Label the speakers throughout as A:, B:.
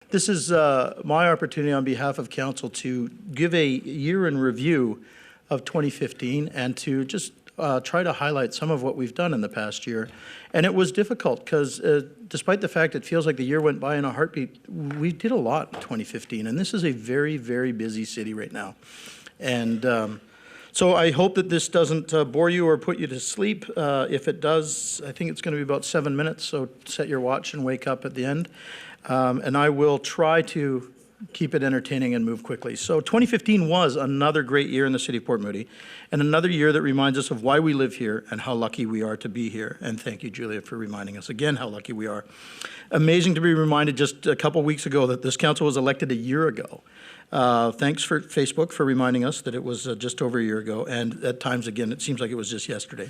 A: This is my opportunity on behalf of Council to give a year in review of 2015 and to just try to highlight some of what we've done in the past year. And it was difficult because despite the fact it feels like the year went by in a heartbeat, we did a lot in 2015. And this is a very, very busy city right now. And so I hope that this doesn't bore you or put you to sleep. If it does, I think it's going to be about 7 minutes, so set your watch and wake up at the end. And I will try to keep it entertaining and move quickly. So 2015 was another great year in the city of Port Moody, and another year that reminds us of why we live here and how lucky we are to be here. And thank you, Julia, for reminding us again how lucky we are. Amazing to be reminded just a couple weeks ago that this council was elected a year ago. Thanks for Facebook for reminding us that it was just over a year ago, and at times, again, it seems like it was just yesterday.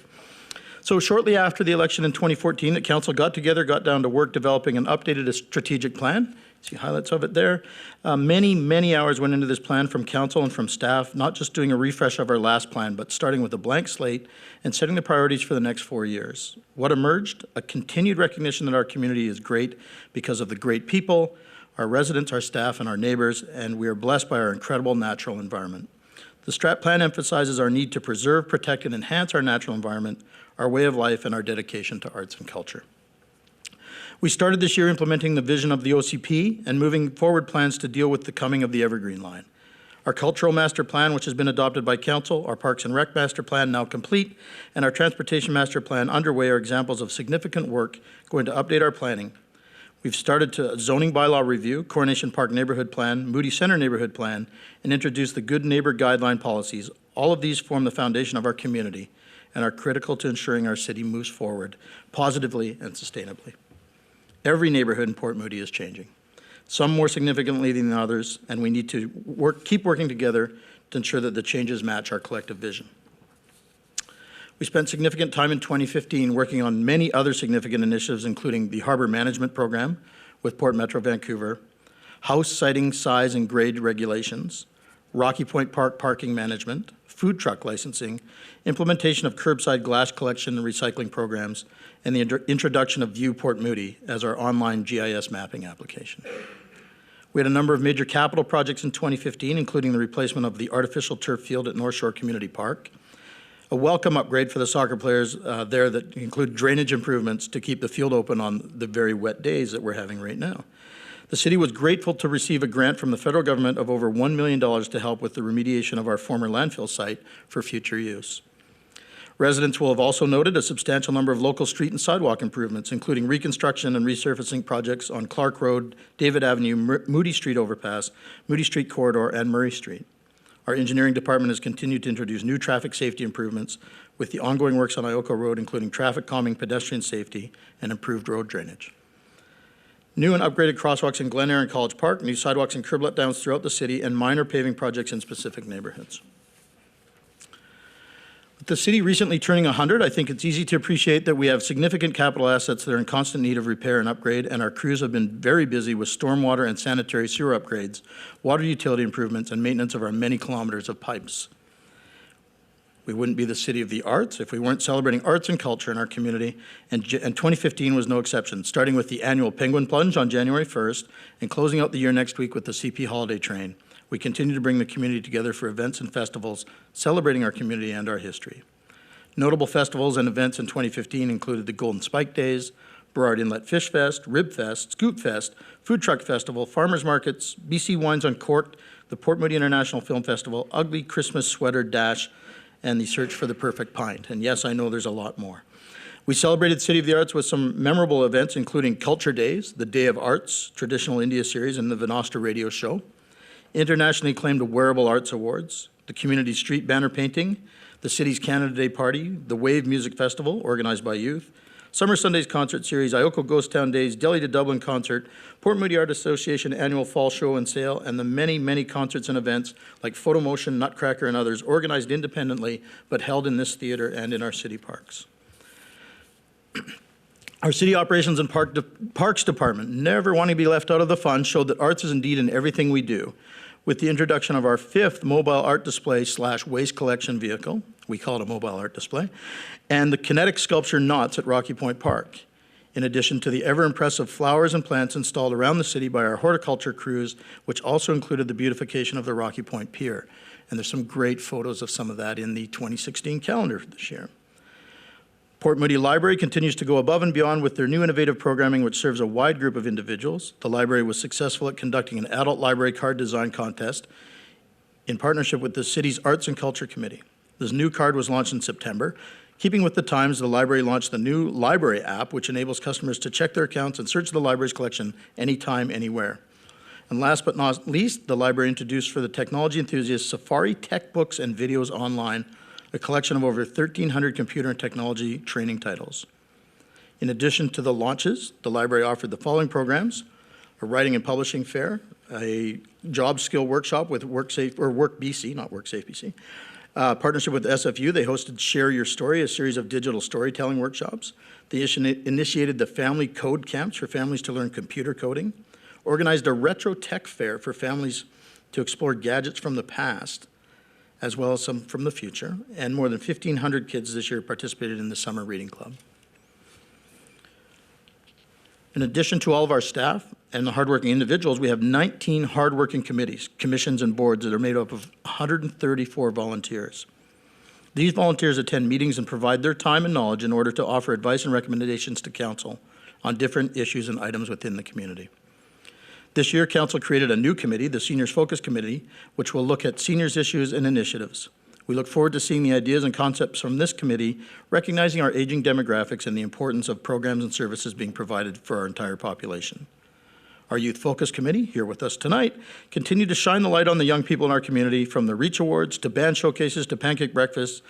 A: So shortly after the election in 2014, the council got together, got down to work developing and updated a strategic plan. See highlights of it there. Many hours went into this plan from council and from staff, not just doing a refresh of our last plan, but starting with a blank slate and setting the priorities for the next 4 years. What emerged? A continued recognition that our community is great because of the great people, our residents, our staff, and our neighbors, and we are blessed by our incredible natural environment. The Strat Plan emphasizes our need to preserve, protect, and enhance our natural environment, our way of life, and our dedication to arts and culture. We started this year implementing the vision of the OCP and moving forward plans to deal with the coming of the Evergreen Line. Our cultural master plan, which has been adopted by council, our Parks and Rec master plan now complete, and our transportation master plan underway are examples of significant work going to update our planning. We've started to zoning bylaw review, Coronation Park neighborhood plan, Moody Center neighborhood plan, and introduced the Good Neighbor Guideline policies. All of these form the foundation of our community and are critical to ensuring our city moves forward positively and sustainably. Every neighborhood in Port Moody is changing, some more significantly than others, and we need to keep working together to ensure that the changes match our collective vision. We spent significant time in 2015 working on many other significant initiatives, including the Harbor Management Program with Port Metro Vancouver, house siting size and grade regulations, Rocky Point Park parking management, food truck licensing, implementation of curbside glass collection and recycling programs, and the introduction of View Port Moody as our online GIS mapping application. We had a number of major capital projects in 2015, including the replacement of the artificial turf field at North Shore Community Park, a welcome upgrade for the soccer players there that include drainage improvements to keep the field open on the very wet days that we're having right now. The city was grateful to receive a grant from the federal government of over $1 million to help with the remediation of our former landfill site for future use. Residents will have also noted a substantial number of local street and sidewalk improvements, including reconstruction and resurfacing projects on Clark Road, David Avenue, Moody Street Overpass, Moody Street Corridor, and Murray Street. Our engineering department has continued to introduce new traffic safety improvements with the ongoing works on Ioko Road, including traffic calming, pedestrian safety, and improved road drainage. New and upgraded crosswalks in Glen Eyre and College Park, new sidewalks and curb let downs throughout the city, and minor paving projects in specific neighborhoods. With the city recently turning 100, I think it's easy to appreciate that we have significant capital assets that are in constant need of repair and upgrade, and our crews have been very busy with stormwater and sanitary sewer upgrades, water utility improvements, and maintenance of our many kilometers of pipes. We wouldn't be the city of the arts if we weren't celebrating arts and culture in our community, and 2015 was no exception, starting with the annual Penguin Plunge on January 1st and closing out the year next week with the CP Holiday Train. We continue to bring the community together for events and festivals celebrating our community and our history. Notable festivals and events in 2015 included the Golden Spike Days, Burrard Inlet Fish Fest, Rib Fest, Scoop Fest, Food Truck Festival, Farmers Markets, BC Wines Uncorked, the Port Moody International Film Festival, Ugly Christmas Sweater Dash, and the Search for the Perfect Pint. And yes, I know there's a lot more. We celebrated City of the Arts with some memorable events, including Culture Days, the Day of Arts, traditional India series, and the Venostra radio show. Internationally acclaimed Wearable Arts Awards, the Community Street Banner Painting, the city's Canada Day Party, the Wave Music Festival, organized by youth, Summer Sundays Concert Series, Ioko Ghost Town Days, Delhi to Dublin Concert, Port Moody Art Association Annual Fall Show and Sale, and the many, many concerts and events like Photo Motion, Nutcracker, and others organized independently but held in this theater and in our city parks. Our City Operations and Parks Department, never wanting to be left out of the fun, showed that arts is indeed in everything we do, with the introduction of our 5th mobile art display / waste collection vehicle, we call it a mobile art display, and the kinetic sculpture Knots at Rocky Point Park. in addition to the ever-impressive flowers and plants installed around the city by our horticulture crews, which also included the beautification of the Rocky Point Pier. And there's some great photos of some of that in the 2016 calendar this year. Port Moody Library continues to go above and beyond with their new innovative programming, which serves a wide group of individuals. The library was successful at conducting an adult library card design contest in partnership with the city's Arts and Culture Committee. This new card was launched in September. Keeping with the times, the library launched the new library app, which enables customers to check their accounts and search the library's collection anytime, anywhere. And last but not least, the library introduced for the technology enthusiasts Safari Tech Books and Videos Online, a collection of over 1,300 computer and technology training titles. In addition to the launches, the library offered the following programs: a writing and publishing fair, a job skill workshop with Work BC, not WorkSafe BC. Partnership with SFU, they hosted Share Your Story, a series of digital storytelling workshops. They initiated the Family Code Camps for families to learn computer coding, organized a retro tech fair for families to explore gadgets from the past, as well as some from the future, and more than 1,500 kids this year participated in the Summer Reading Club. In addition to all of our staff and the hardworking individuals, we have 19 hardworking committees, commissions, and boards that are made up of 134 volunteers. These volunteers attend meetings and provide their time and knowledge in order to offer advice and recommendations to council on different issues and items within the community. This year, Council created a new committee, the Seniors Focus Committee, which will look at seniors' issues and initiatives. We look forward to seeing the ideas and concepts from this committee, recognizing our aging demographics and the importance of programs and services being provided for our entire population. Our Youth Focus Committee, here with us tonight, continue to shine the light on the young people in our community, from the Reach Awards to band showcases to pancake breakfasts.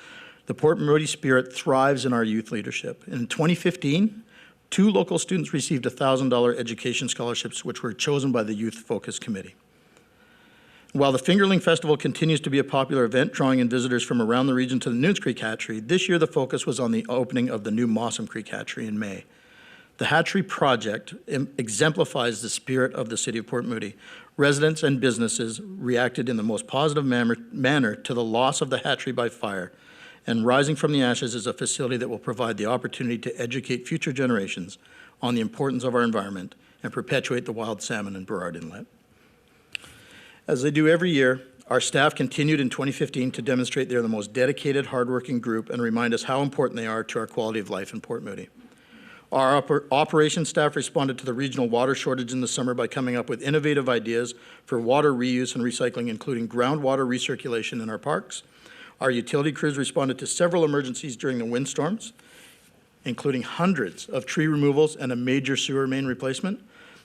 A: The Port Moody spirit thrives in our youth leadership. In 2015, 2 local students received $1,000 education scholarships, which were chosen by the Youth Focus Committee. While the Fingerling Festival continues to be a popular event, drawing in visitors from around the region to the Nunes Creek Hatchery, this year the focus was on the opening of the new Mossam Creek Hatchery in May. The hatchery project exemplifies the spirit of the city of Port Moody. Residents and businesses reacted in the most positive manner to the loss of the hatchery by fire, and Rising from the Ashes is a facility that will provide the opportunity to educate future generations on the importance of our environment and perpetuate the wild salmon in Burrard Inlet. As they do every year, our staff continued in 2015 to demonstrate they're the most dedicated, hardworking group and remind us how important they are to our quality of life in Port Moody. Our operations staff responded to the regional water shortage in the summer by coming up with innovative ideas for water reuse and recycling, including groundwater recirculation in our parks. Our utility crews responded to several emergencies during the windstorms, including hundreds of tree removals and a major sewer main replacement.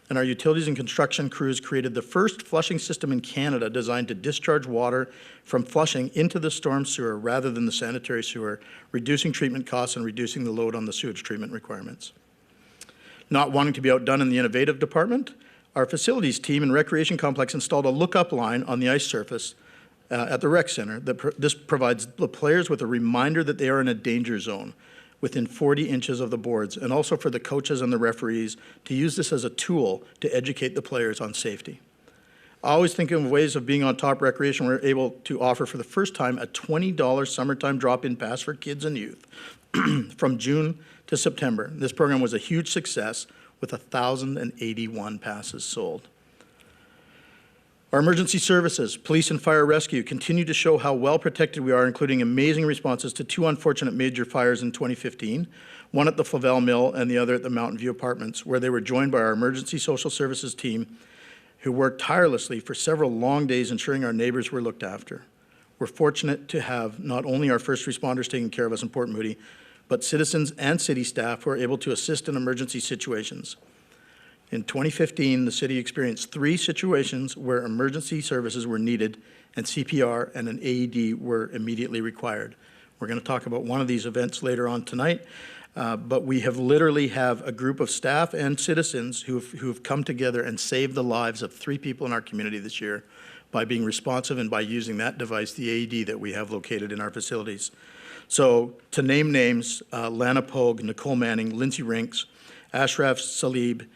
A: And our utilities and construction crews created the first flushing system in Canada designed to discharge water from flushing into the storm sewer rather than the sanitary sewer, reducing treatment costs and reducing the load on the sewage treatment requirements. Not wanting to be outdone in the innovative department, our facilities team and recreation complex installed a look-up line on the ice surface at the rec center. This provides the players with a reminder that they are in a danger zone within 40 inches of the boards, and also for the coaches and the referees to use this as a tool to educate the players on safety. Always thinking of ways of being on top recreation, we're able to offer for the first time a $20 summertime drop-in pass for kids and youth from June to September. This program was a huge success with 1,081 passes sold. Our emergency services, police and fire rescue, continue to show how well protected we are, including amazing responses to 2 unfortunate major fires in 2015, one at the Flavel Mill and the other at the Mountain View Apartments, where they were joined by our emergency social services team, who worked tirelessly for several long days ensuring our neighbors were looked after. We're fortunate to have not only our first responders taking care of us in Port Moody, but citizens and city staff who are able to assist in emergency situations. In 2015, the city experienced 3 situations where emergency services were needed and CPR and an AED were immediately required. We're going to talk about one of these events later on tonight, but we have literally have a group of staff and citizens who've come together and saved the lives of 3 people in our community this year by being responsive and by using that device, the AED that we have located in our facilities. So to name names, Lana Pogue, Nicole Manning, Lindsay Rinks, Ashraf Salib,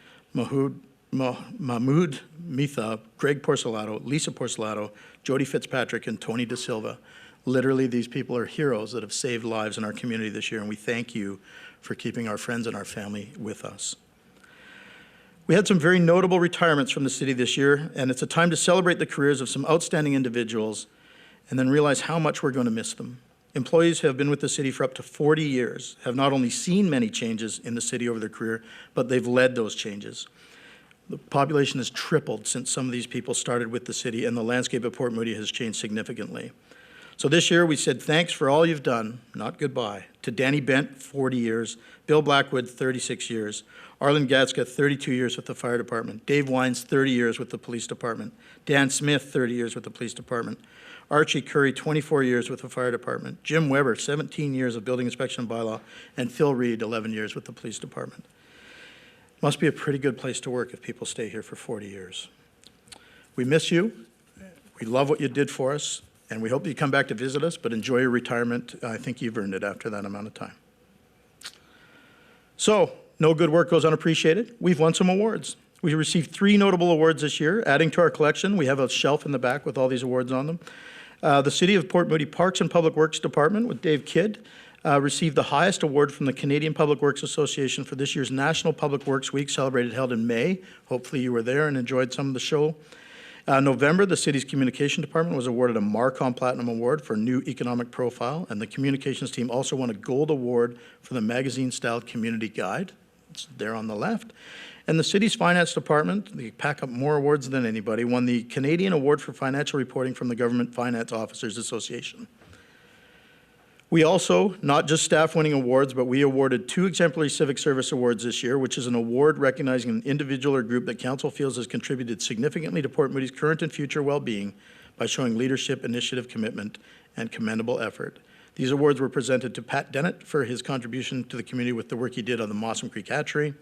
A: Mahmoud Mitha, Greg Porcelato, Lisa Porcelato, Jody Fitzpatrick, and Tony Da Silva. Literally, these people are heroes that have saved lives in our community this year, and we thank you for keeping our friends and our family with us. We had some very notable retirements from the city this year, and it's a time to celebrate the careers of some outstanding individuals and then realize how much we're going to miss them. Employees who have been with the city for up to 40 years have not only seen many changes in the city over their career, but they've led those changes. The population has tripled since some of these people started with the city, and the landscape of Port Moody has changed significantly. So this year we said thanks for all you've done, not goodbye, to Danny Bent, 40 years, Bill Blackwood, 36 years, Arlen Gatska, 32 years with the fire department, Dave Wines, 30 years with the police department, Dan Smith, 30 years with the police department, Archie Curry, 24 years with the fire department, Jim Weber, 17 years of building inspection and bylaw, and Phil Reed, 11 years with the police department. Must be a pretty good place to work if people stay here for 40 years. We miss you. We love what you did for us, and we hope you come back to visit us, but enjoy your retirement. I think you've earned it after that amount of time. So, no good work goes unappreciated. We've won some awards. We received 3 notable awards this year. Adding to our collection, we have a shelf in the back with all these awards on them. The City of Port Moody Parks and Public Works Department with Dave Kidd received the highest award from the Canadian Public Works Association for this year's National Public Works Week, held in May. Hopefully you were there and enjoyed some of the show. November, the city's communication department was awarded a Marcom Platinum Award for new economic profile, and the communications team also won a gold award for the magazine-styled community guide. It's there on the left. And the city's finance department, they pack up more awards than anybody, won the Canadian Award for Financial Reporting from the Government Finance Officers Association. We also, not just staff winning awards, but we awarded 2 Exemplary Civic Service Awards this year, which is an award recognizing an individual or group that council feels has contributed significantly to Port Moody's current and future well-being by showing leadership, initiative, commitment, and commendable effort. These awards were presented to Pat Dennett for his contribution to the community with the work he did on the Mossam Creek Hatchery.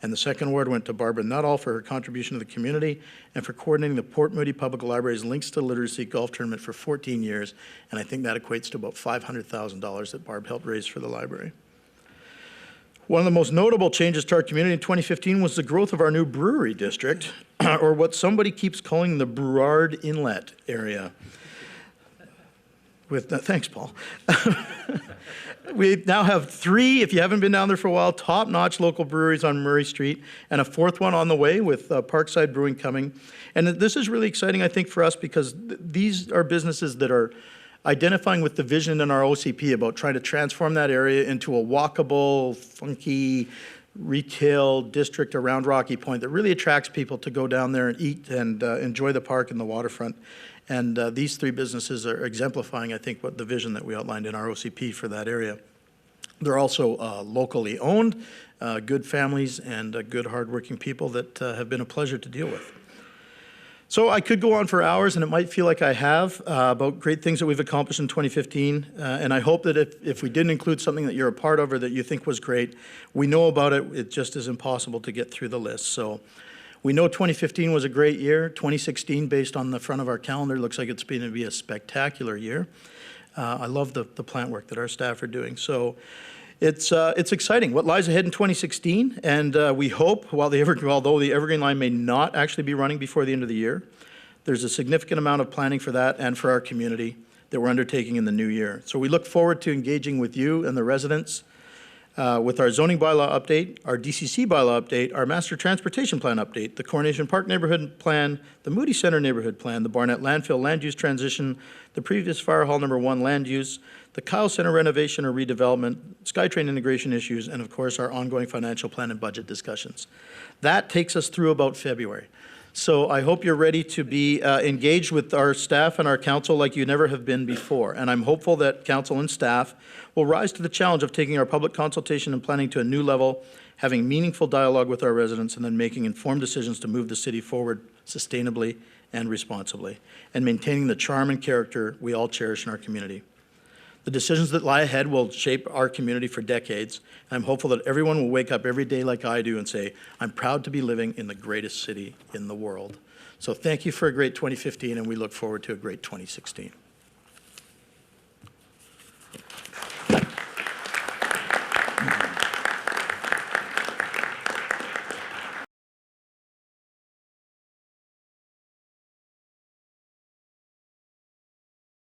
A: And the second award went to Barbara Nuttall for her contribution to the community and for coordinating the Port Moody Public Library's Links to Literacy golf tournament for 14 years. And I think that equates to about $500,000 that Barb helped raise for the library. One of the most notable changes to our community in 2015 was the growth of our new brewery district, or what somebody keeps calling the Burrard Inlet area. Thanks, Paul. We now have 3, if you haven't been down there for a while, top-notch local breweries on Murray Street, and a 4th one on the way with Parkside Brewing coming. And this is really exciting, I think, for us because these are businesses that are identifying with the vision in our OCP about trying to transform that area into a walkable, funky retail district around Rocky Point that really attracts people to go down there and eat and enjoy the park and the waterfront. And these 3 businesses are exemplifying, I think, what the vision that we outlined in our OCP for that area. They're also locally owned, good families, and good, hardworking people that have been a pleasure to deal with. So I could go on for hours, and it might feel like I have, about great things that we've accomplished in 2015. And I hope that if we didn't include something that you're a part of or that you think was great, we know about it. It just is impossible to get through the list. So we know 2015 was a great year. 2016, based on the front of our calendar, looks like it's going to be a spectacular year. I love the plant work that our staff are doing. So it's exciting what lies ahead in 2016, and we hope, although the Evergreen Line may not actually be running before the end of the year, there's a significant amount of planning for that and for our community that we're undertaking in the new year. So we look forward to engaging with you and the residents with our zoning bylaw update, our DCC bylaw update, our master transportation plan update, the Coronation Park neighborhood plan, the Moody Center neighborhood plan, the Barnett landfill land use transition, the previous Fire Hall number 1 land use, the Kyle Center renovation or redevelopment, SkyTrain integration issues, and of course our ongoing financial plan and budget discussions. That takes us through about February. So I hope you're ready to be engaged with our staff and our council like you never have been before. And I'm hopeful that council and staff will rise to the challenge of taking our public consultation and planning to a new level, having meaningful dialogue with our residents, and then making informed decisions to move the city forward sustainably and responsibly, and maintaining the charm and character we all cherish in our community. The decisions that lie ahead will shape our community for decades. I'm hopeful that everyone will wake up every day like I do and say, I'm proud to be living in the greatest city in the world. So thank you for a great 2015, and we look forward to a great 2016.